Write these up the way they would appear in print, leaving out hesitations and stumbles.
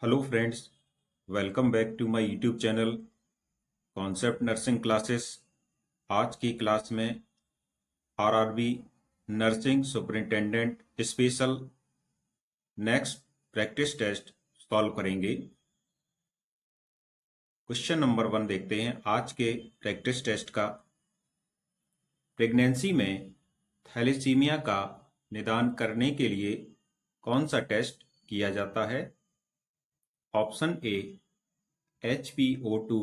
Hello friends, welcome back to my YouTube channel concept nursing classes. आज की class में RRB nursing superintendent special next practice test solve करेंगे। Question number 1 देखते हैं आज के प्रैक्टिस टेस्ट का। प्रेगनेंसी में थैलेसीमिया का निदान करने के लिए कौन सा टेस्ट किया जाता है? Option A HPO2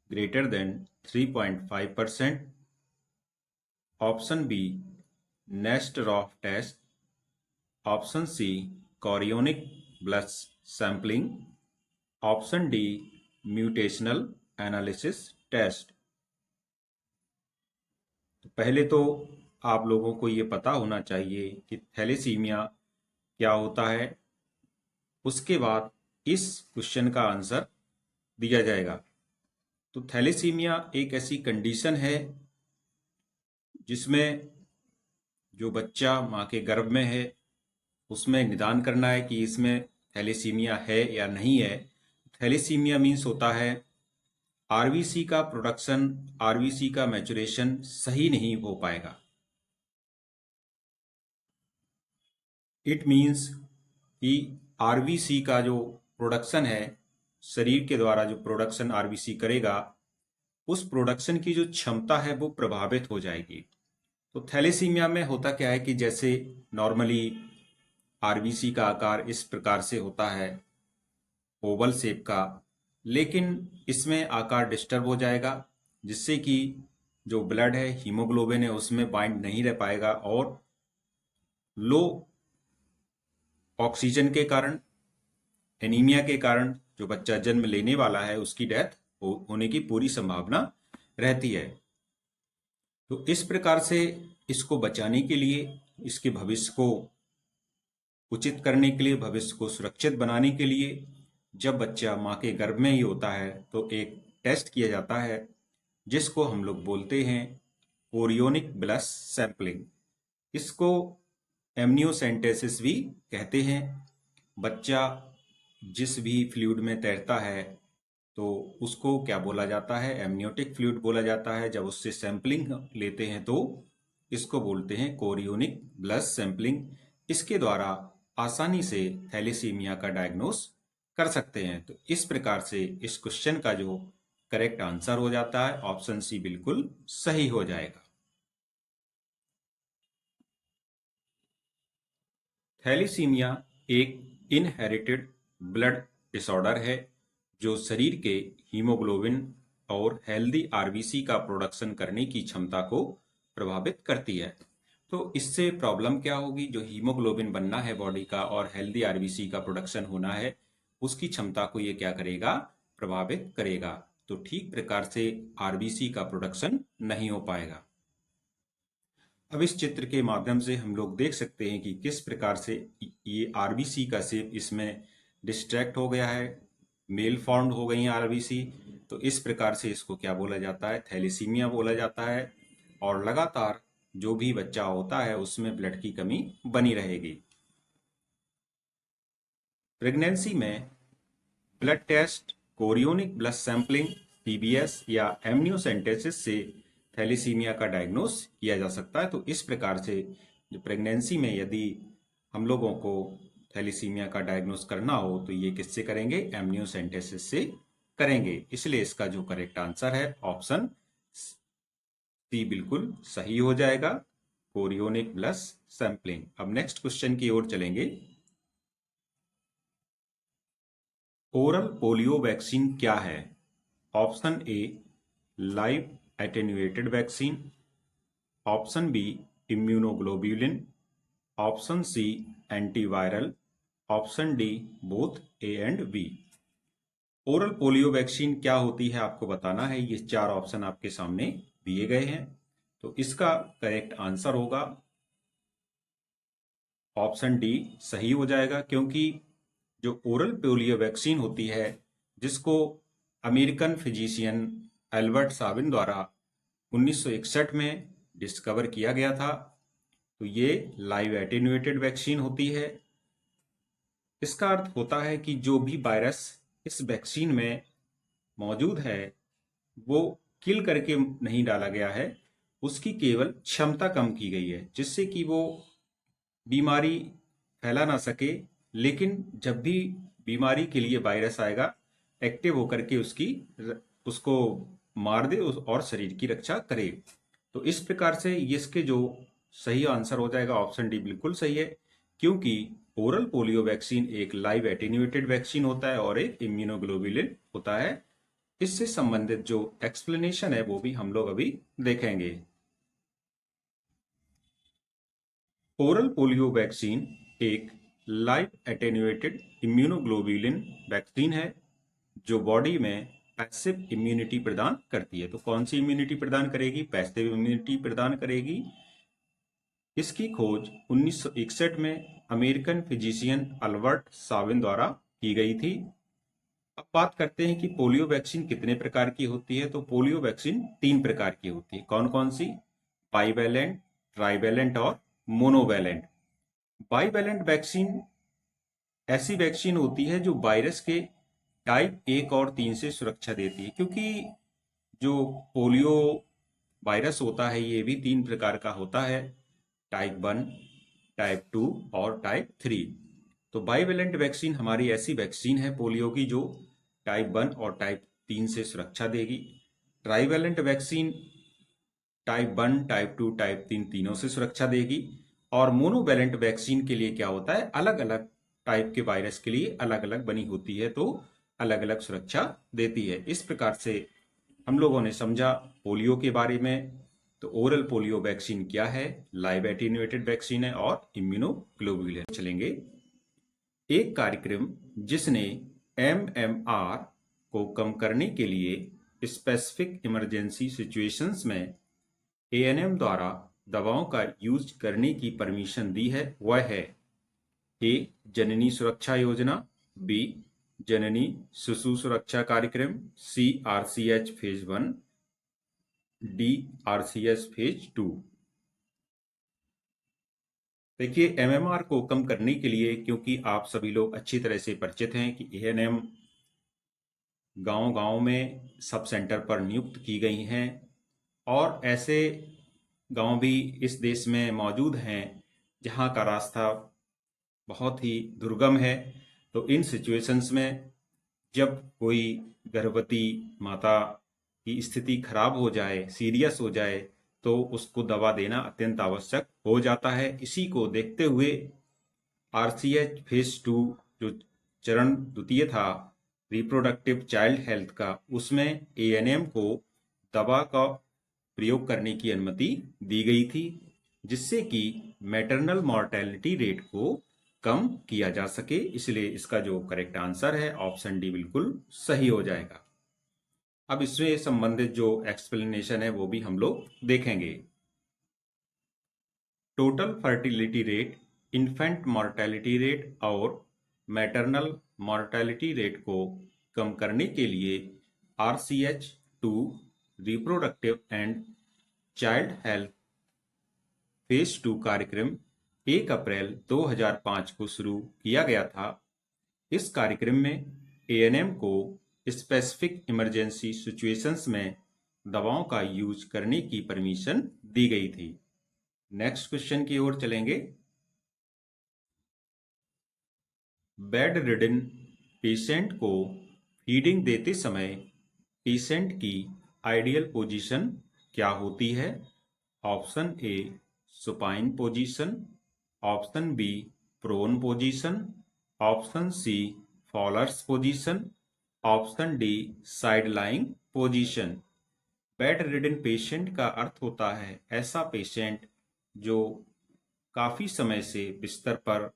greater than 3.5%, option B NESTROFT test, option C chorionic blood sampling, option D mutational analysis test. तो पहले तो आप लोगों को ये पता होना चाहिए कि थैलेसीमिया क्या होता है, उसके बाद इस क्वेश्चन का आंसर दिया जाएगा। तो थैलेसीमिया एक ऐसी कंडीशन है जिसमें जो बच्चा माँ के गर्भ में है उसमें निदान करना है कि इसमें थैलेसीमिया है या नहीं है। थैलेसीमिया मीन्स होता है आरबीसी का प्रोडक्शन, आरबीसी का मैचुरेशन सही नहीं हो पाएगा। इट मीन्स कि आरबीसी का जो प्रोडक्शन है, शरीर के द्वारा जो प्रोडक्शन आरबीसी करेगा, उस प्रोडक्शन की जो क्षमता है वो प्रभावित हो जाएगी। तो थैलेसीमिया में होता क्या है कि जैसे नॉर्मली आरबीसी का आकार इस प्रकार से होता है, ओवल शेप का, लेकिन इसमें आकार डिस्टर्ब हो जाएगा जिससे कि जो ब्लड है, हीमोग्लोबिन है, उसमें बाइंड नहीं रह पाएगा और लो ऑक्सीजन के कारण, एनीमिया के कारण जो बच्चा जन्म लेने वाला है उसकी डेथ होने की पूरी संभावना रहती है। तो इस प्रकार से इसको बचाने के लिए, इसके भविष्य को उचित करने के लिए, भविष्य को सुरक्षित बनाने के लिए जब बच्चा माँ के गर्भ में ही होता है तो एक टेस्ट किया जाता है जिसको हम लोग बोलते हैं कोरियोनिक ब्लड सैंपलिंग। इसको एमनियोसेंटेसिस भी कहते हैं। बच्चा जिस भी फ्लूइड में तैरता है तो उसको क्या बोला जाता है? एमनियोटिक फ्लूइड बोला जाता है। जब उससे सैंपलिंग लेते हैं तो इसको बोलते हैं कोरियोनिक ब्लड सैंपलिंग। इसके द्वारा आसानी से थैलेसीमिया का डायग्नोस कर सकते हैं। तो इस प्रकार से इस क्वेश्चन का जो करेक्ट आंसर हो जाता है ऑप्शन सी बिल्कुल सही हो जाएगा। थैलेसीमिया एक इनहेरिटेड ब्लड डिसऑर्डर है जो शरीर के हीमोग्लोबिन और हेल्दी आरबीसी का प्रोडक्शन करने की क्षमता को प्रभावित करती है। तो इससे प्रॉब्लम क्या होगी? जो हीमोग्लोबिन बनना है बॉडी का और हेल्दी आरबीसी का प्रोडक्शन होना है, उसकी क्षमता को ये क्या करेगा? प्रभावित करेगा। तो ठीक प्रकार से आरबीसी का प्रोडक्शन नहीं हो पाएगा। अब इस चित्र के माध्यम से हम लोग देख सकते हैं कि किस प्रकार से ये आरबीसी का शेप इसमें डिस्ट्रैक्ट हो गया है, मेल फॉर्म्ड हो गई है आरबीसी। तो इस प्रकार से इसको क्या बोला जाता है? थैलेसीमिया बोला जाता है। और लगातार जो भी बच्चा होता है उसमें ब्लड की कमी बनी रहेगी। प्रेगनेंसी में blood test, chorionic blood sampling, PBS या एमनियोसेंटेसिस से थैलेसीमिया का डायग्नोस किया जा सकता है। तो इस प्रकार से जो प्रेगनेंसी में यदि हम लोगों को थैलेसीमिया का डायग्नोस करना हो तो ये किससे करेंगे? एमनियोसेंटेसिस से करेंगे। इसलिए इसका जो करेक्ट आंसर है ऑप्शन सी बिल्कुल सही हो जाएगा, कोरियोनिक ब्लड सैंपलिंग। अब नेक्स्ट क्वेश्चन की ओर चलेंगे। ओरल पोलियो वैक्सीन क्या है? Option A live attenuated vaccine, option B immunoglobulin, option C antiviral, option D both A and B. Oral polio vaccine क्या होती है आपको बताना है। ये 4 ऑप्शन आपके सामने दिए गए हैं। तो इसका करेक्ट आंसर होगा ऑप्शन डी सही हो जाएगा, क्योंकि जो ओरल पोलियो वैक्सीन होती है जिसको अमेरिकन फिजिशियन एल्बर्ट साबिन द्वारा 1961 में डिस्कवर किया गया था, तो ये लाइव एटेन्यूएटेड वैक्सीन होती है। इसका अर्थ होता है कि जो भी वायरस इस वैक्सीन में मौजूद है वो किल करके नहीं डाला गया है, उसकी केवल क्षमता कम की गई है जिससे कि वो बीमारी फैला ना सके, लेकिन जब भी बीमारी के लिए वायरस आएगा एक्टिव होकर के उसको मार दे और शरीर की रक्षा करे। तो इस प्रकार से इसके जो सही आंसर हो जाएगा ऑप्शन डी बिल्कुल सही है, क्योंकि ओरल पोलियो वैक्सीन एक लाइव एटेन्यूएटेड वैक्सीन होता है और एक इम्यूनोग्लोबुलिन होता है। इससे संबंधित जो एक्सप्लेनेशन है वो भी हम लोग अभी देखेंगे। ओरल पोलियो वैक्सीन एक लाइव एटेन्यूएटेड इम्यूनोग्लोबुलिन वैक्सीन है जो बॉडी में पैसिव इम्यूनिटी प्रदान करती है। तो कौन सी इम्यूनिटी प्रदान करेगी? पैसिव इम्यूनिटी प्रदान करेगी। इसकी खोज 1961 में अमेरिकन फिजिशियन अल्बर्ट साविन द्वारा की गई थी। अब बात करते हैं कि पोलियो वैक्सीन कितने प्रकार की होती है। तो पोलियो वैक्सीन 3 प्रकार की होती है। कौन कौन सी? बाइवैलेंट, ट्राइवैलेंट और मोनोवैलेंट। बाइवैलेंट वैक्सीन ऐसी वैक्सीन होती है जो वायरस के टाइप 1 और 3 से सुरक्षा देती है, क्योंकि जो पोलियो वायरस होता है ये भी 3 प्रकार का होता है, टाइप 1, टाइप 2 और टाइप 3। तो बाइवेलेंट वैक्सीन हमारी ऐसी वैक्सीन है पोलियो की जो टाइप 1 और टाइप 3 से सुरक्षा देगी। Trivalent vaccine type 1, type 2, type 3 तीनों से सुरक्षा देगी। और मोनोवैलेंट वैक्सीन के लिए क्या होता है, अलग अलग टाइप के वायरस के लिए अलग अलग बनी होती है, तो अलग अलग सुरक्षा देती है। इस प्रकार से हम लोगों ने समझा पोलियो के बारे में। तो ओरल पोलियो वैक्सीन क्या है, लाइव एटेन्यूएटेड वैक्सीन है और इम्यूनोग्लोबुलिन। चलेंगे एक कार्यक्रम जिसने एमएमआर को कम करने के लिए स्पेसिफिक इमरजेंसी सिचुएशंस में एएनएम द्वारा दवाओं का यूज करने की परमिशन दी है, वह है ए जननी सुरक्षा योजना, बी जननी Shishu Suraksha Karyakram, C RCH phase 1, D RCS phase 2। देखिए एमएमआर को कम करने के लिए, क्योंकि आप सभी लोग अच्छी तरह से परिचित हैं कि एएनएम गांव-गांव में सब सेंटर पर नियुक्त की गई हैं और ऐसे गांव भी इस देश में मौजूद हैं जहां का रास्ता बहुत ही दुर्गम है। तो इन सिचुएशंस में जब कोई गर्भवती माता की स्थिति खराब हो जाए, सीरियस हो जाए, तो उसको दवा देना अत्यंत आवश्यक हो जाता है। इसी को देखते हुए आरसीएच फेज 2 जो चरण द्वितीय था रिप्रोडक्टिव चाइल्ड हेल्थ का, उसमें एएनएम को दवा का प्रयोग करने की अनुमति दी गई थी, जिससे कि मैटरनल मॉर्टेलिटी रेट को कम किया जा सके। इसलिए इसका जो करेक्ट आंसर है ऑप्शन डी बिल्कुल सही हो जाएगा। अब इससे संबंधित जो एक्सप्लेनेशन है वो भी हम लोग देखेंगे। Total fertility rate, infant mortality rate और मैटरनल मॉर्टेलिटी रेट को कम करने के लिए RCH 2 reproductive and child health phase 2 कार्यक्रम 1 अप्रैल 2005 को शुरू किया गया था। इस कार्यक्रम में एएनएम को स्पेसिफिक इमरजेंसी सिचुएशंस में दवाओं का यूज करने की परमिशन दी गई थी। नेक्स्ट क्वेश्चन की ओर चलेंगे। बेड रिडन पेशेंट को फीडिंग देते समय पेशेंट की आइडियल पोजीशन क्या होती है? Option A supine position, option B prone position, option C Fowler's position, option D side lying position. Bed ridden patient का अर्थ होता है ऐसा पेशेंट जो काफी समय से बिस्तर पर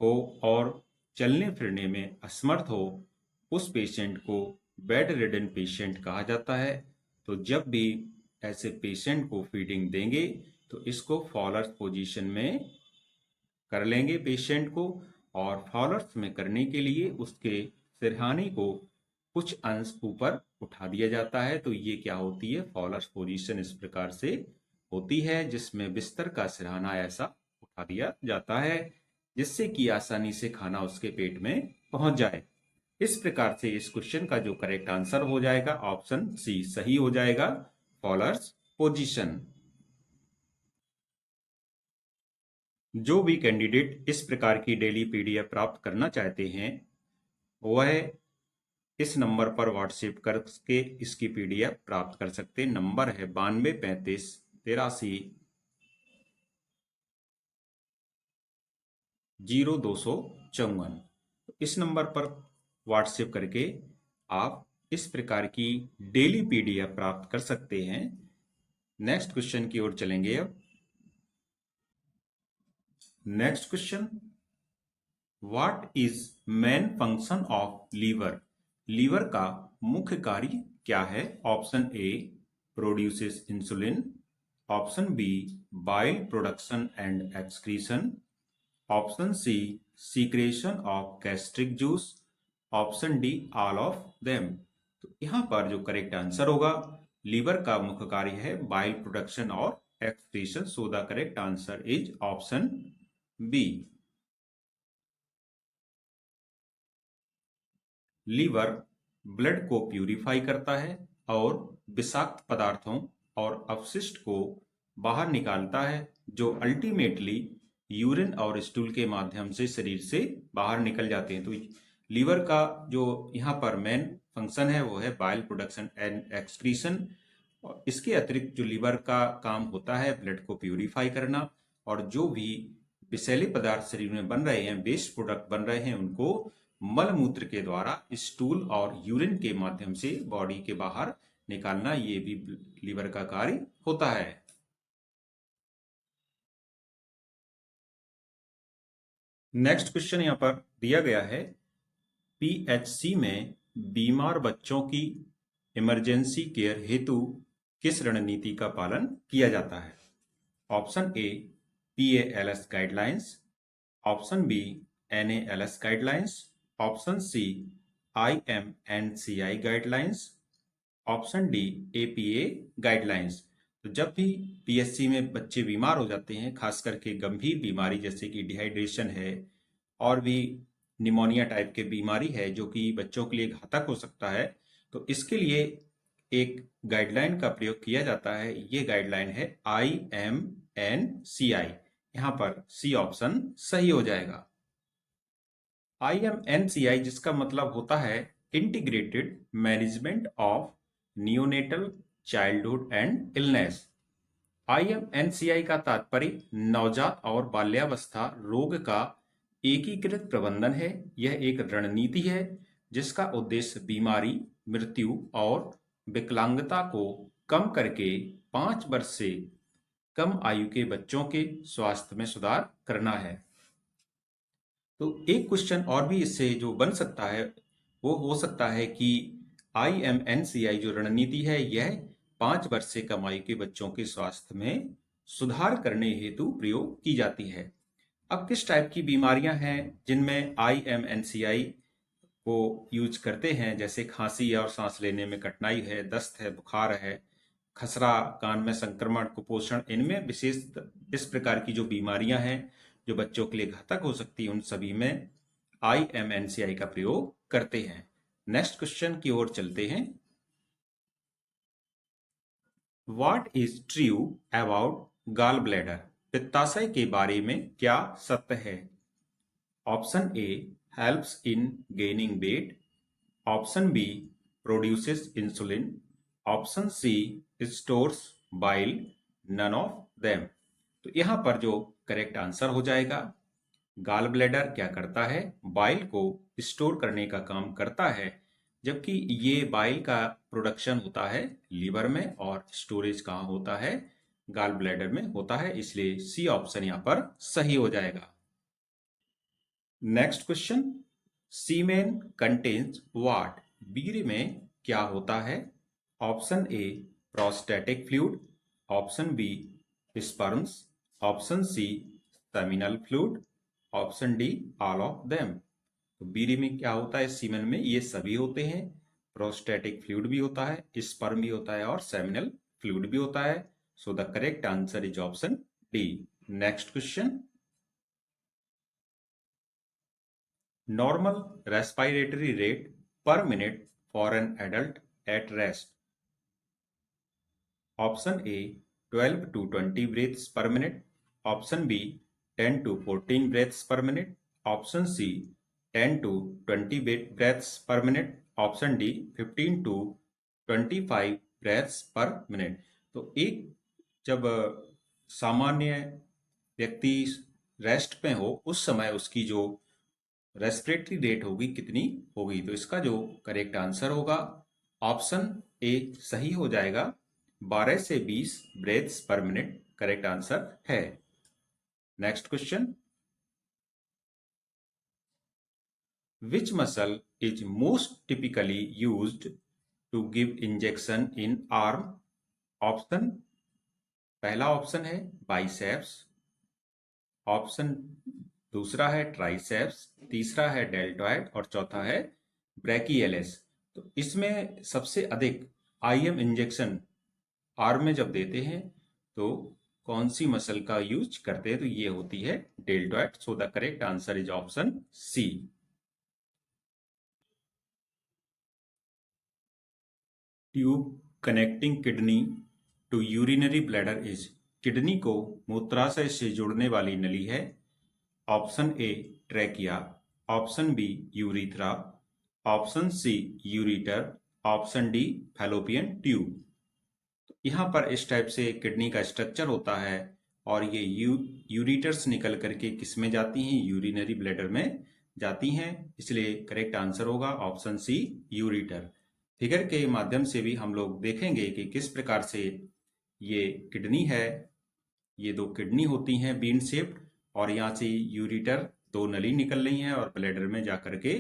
हो और चलने फिरने में असमर्थ हो, उस पेशेंट को बेड रिडन पेशेंट कहा जाता है। तो जब भी ऐसे पेशेंट को फीडिंग देंगे तो इसको फॉलर्स पोजीशन में कर लेंगे पेशेंट को, और फॉलर्स में करने के लिए उसके सिरहाने को कुछ अंश ऊपर उठा दिया जाता है। तो ये क्या होती है? फॉलर्स पोजीशन इस प्रकार से होती है जिसमें बिस्तर का सिरहाना ऐसा उठा दिया जाता है, जिससे कि आसानी से खाना उसके पेट में पहुंच जाए। इस प्रकार से इस क्वेश्चन का जो करेक्ट आंसर हो जाएगा ऑप्शन सी सही हो जाएगा, फॉलोअर्स पोजीशन। जो भी कैंडिडेट इस प्रकार की डेली पीडीएफ प्राप्त करना चाहते हैं वह इस नंबर पर व्हाट्सएप करके इसकी पीडीएफ प्राप्त कर सकते हैं। नंबर है 9235830254। इस नंबर पर व्हाट्सएप करके आप इस प्रकार की डेली पीडीएफ प्राप्त कर सकते हैं। नेक्स्ट क्वेश्चन की ओर चलेंगे अब। Next question, what is main function of liver? Liver का मुख्य कार्य क्या है? Option A produces insulin, option B bile production and excretion, option C secretion of gastric juice, option D all of them. तो यहां पर जो करेक्ट आंसर होगा, लीवर का मुख्य कार्य है बाइल प्रोडक्शन और excretion. So the correct answer is option B. Liver blood को प्यूरिफाई करता है और विषाक्त पदार्थों और अपशिष्ट को बाहर निकालता है, जो अल्टीमेटली यूरिन और स्टूल के माध्यम से शरीर से बाहर निकल जाते हैं। तो लीवर का जो यहाँ पर मेन फंक्शन है वो है बाइल प्रोडक्शन एंड एक्सक्रीशन। और इसके अतिरिक्त जो लीवर का काम होता है ब्लड को प्यूरिफाई करना, और जो भी विषैले पदार्थ शरीर में बन रहे हैं, वेस्ट प्रोडक्ट बन रहे हैं, उनको मल मूत्र के द्वारा स्टूल और यूरिन के माध्यम से बॉडी के बाहर निकालना, ये भी लीवर का कार्य होता है। नेक्स्ट क्वेश्चन यहां पर दिया गया है, पीएचसी में बीमार बच्चों की इमरजेंसी केयर हेतु किस रणनीति का पालन किया जाता है? Option A PALS guidelines, option B NALS guidelines, option C IMNCI guidelines, option D APA guidelines. तो जब भी पीएचसी में बच्चे बीमार हो जाते हैं, खास करके गंभीर बीमारी जैसे कि डिहाइड्रेशन है और भी निमोनिया टाइप के बीमारी है जो कि बच्चों के लिए घातक हो सकता है, तो इसके लिए एक गाइडलाइन का प्रयोग किया जाता है। ये गाइडलाइन है IMNCI। यहाँ पर सी ऑप्शन सही हो जाएगा। IMNCI जिसका मतलब होता है integrated management of neonatal childhood and illness. IMNCI का तात्पर्य नवजात और बाल्यावस्था रोग का एकीकृत प्रबंधन है। यह एक रणनीति है जिसका उद्देश्य बीमारी, मृत्यु और विकलांगता को कम करके 5 वर्ष से कम आयु के बच्चों के स्वास्थ्य में सुधार करना है। तो एक क्वेश्चन और भी इससे जो बन सकता है वो हो सकता है कि IMNCI जो रणनीति है यह 5 वर्ष से कम आयु के बच्चों के स्वास्थ्य में सुधार करने हेतु प्रयोग की जाती है। अब किस टाइप की बीमारियां हैं जिनमें IMNCI को यूज करते हैं? जैसे खांसी और सांस लेने में कठिनाई है, दस्त है, बुखार है, खसरा, कान में संक्रमण, कुपोषण, इनमें विशेष इस प्रकार की जो बीमारियां हैं जो बच्चों के लिए घातक हो सकती है, उन सभी में IMNCI का प्रयोग करते हैं। नेक्स्ट क्वेश्चन की ओर चलते हैं। What is true about gall bladder? पित्ताशय के बारे में क्या सत्य है? Option A helps in gaining weight, option B produces insulin, option C stores bile, none of them. तो यहां पर जो करेक्ट आंसर हो जाएगा, गॉल ब्लैडर क्या करता है? बाइल को स्टोर करने का काम करता है, जबकि ये बाइल का प्रोडक्शन होता है लीवर में और स्टोरेज कहाँ होता है? गॉल ब्लैडर में होता है। इसलिए सी ऑप्शन यहां पर सही हो जाएगा। Next question, semen contains what? वीर्य में क्या होता है? Option A prostatic fluid, option B sperms, option C seminal fluid, option D all of them. तो वीर्य में क्या होता है? सीमेन में ये सभी होते हैं। प्रोस्टेटिक फ्लूइड भी होता है, स्पर्म भी होता है और सेमिनल फ्लूइड भी होता है। सो the correct answer is option D. Next question, Normal respiratory rate per minute for an adult at rest. Option A 12 to 20 breaths per minute. Option B 10 to 14 breaths per minute. Option C 10 to 20 breaths per minute. Option D 15 to 25 breaths per minute. तो एक जब सामान्य व्यक्ति rest पे हो उस समय उसकी जो रेस्पिरेटरी रेट होगी कितनी होगी, तो इसका जो करेक्ट आंसर होगा ऑप्शन ए सही हो जाएगा। 12 से 20 breaths per minute correct answer है। Next question, which muscle is most typically used to give injection in arm? Option, पहला ऑप्शन है बाइसेप्स, ऑप्शन दूसरा है ट्राइसेप्स, तीसरा है डेल्टॉइड और चौथा है ब्रैकियलिस। तो इसमें सबसे अधिक आईएम इंजेक्शन आर्म में जब देते हैं तो कौन सी मसल का यूज करते हैं? तो ये होती है deltoid. So the correct answer is option C. Tube connecting kidney to urinary bladder is, kidney को मूत्राशय से जोड़ने वाली नली है। Option A trachea, option B urethra, option C ureter, option D fallopian tube. यहाँ पर इस टाइप से किडनी का स्ट्रक्चर होता है और ये यूरिटर्स निकल करके किस में जाती हैं? यूरिनरी ब्लैडर में जाती हैं, इसलिए करेक्ट आंसर होगा ऑप्शन सी यूरिटर। फिगर के माध्यम से भी हम लोग देखेंगे कि किस प्रकार से ये किडनी है, ये दो किडनी होती हैं बीन शेप्ड और यहाँ से यूरिटर दो नली निकल रही हैं और ब्लैडर में जाकर के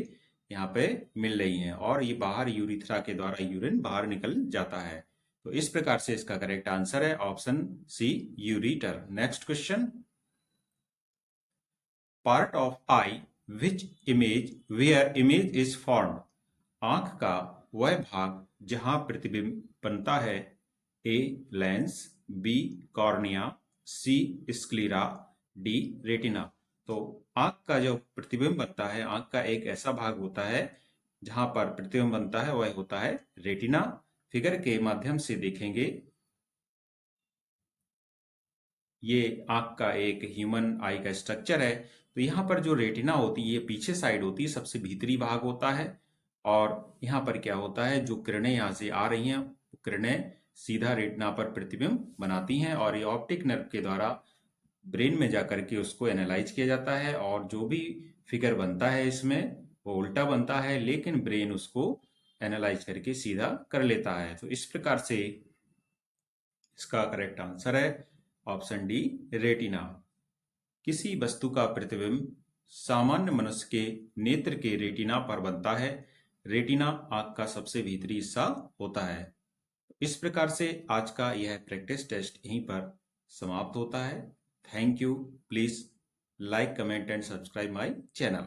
यहाँ पे मिल रही हैं और ये बाहर यूरिथ्रा के द्वारा यूरिन बाहर निकल जाता है। तो इस प्रकार से इसका करेक्ट आंसर है option C ureter. Next question, part of eye which image where image is formed, आंख का वह भाग जहां प्रतिबिंब बनता है। A lens, B cornea, C sclera, D retina. तो आंख का जो प्रतिबिंब बनता है, आंख का एक ऐसा भाग होता है जहां पर प्रतिबिंब बनता है, वह होता है रेटिना। फिगर के माध्यम से देखेंगे, ये आंख का एक ह्यूमन आई का स्ट्रक्चर है। तो यहाँ पर जो रेटिना होती है ये पीछे साइड होती है, सबसे भीतरी भाग होता है और यहाँ पर क्या होता है, जो किरणें यहाँ से आ रही हैं किरणें सीधा रेटिना पर प्रतिबिंब बनाती हैं और ये ऑप्टिक नर्व के द्वारा ब्रेन में जाकर के उसको एनालाइज किया जाता है और जो भी फिगर बनता है इसमें वो उल्टा बनता है, लेकिन ब्रेन उसको एनालाइज करके सीधा कर लेता है। तो इस प्रकार से इसका करेक्ट आंसर है ऑप्शन डी रेटिना। किसी वस्तु का प्रतिबिंब सामान्य मनुष्य के नेत्र के रेटिना पर बनता है। रेटिना आंख का सबसे भीतरी हिस्सा होता है। इस प्रकार से आज का यह प्रैक्टिस टेस्ट यहीं पर समाप्त होता है। Thank you. Please like, comment and subscribe my channel.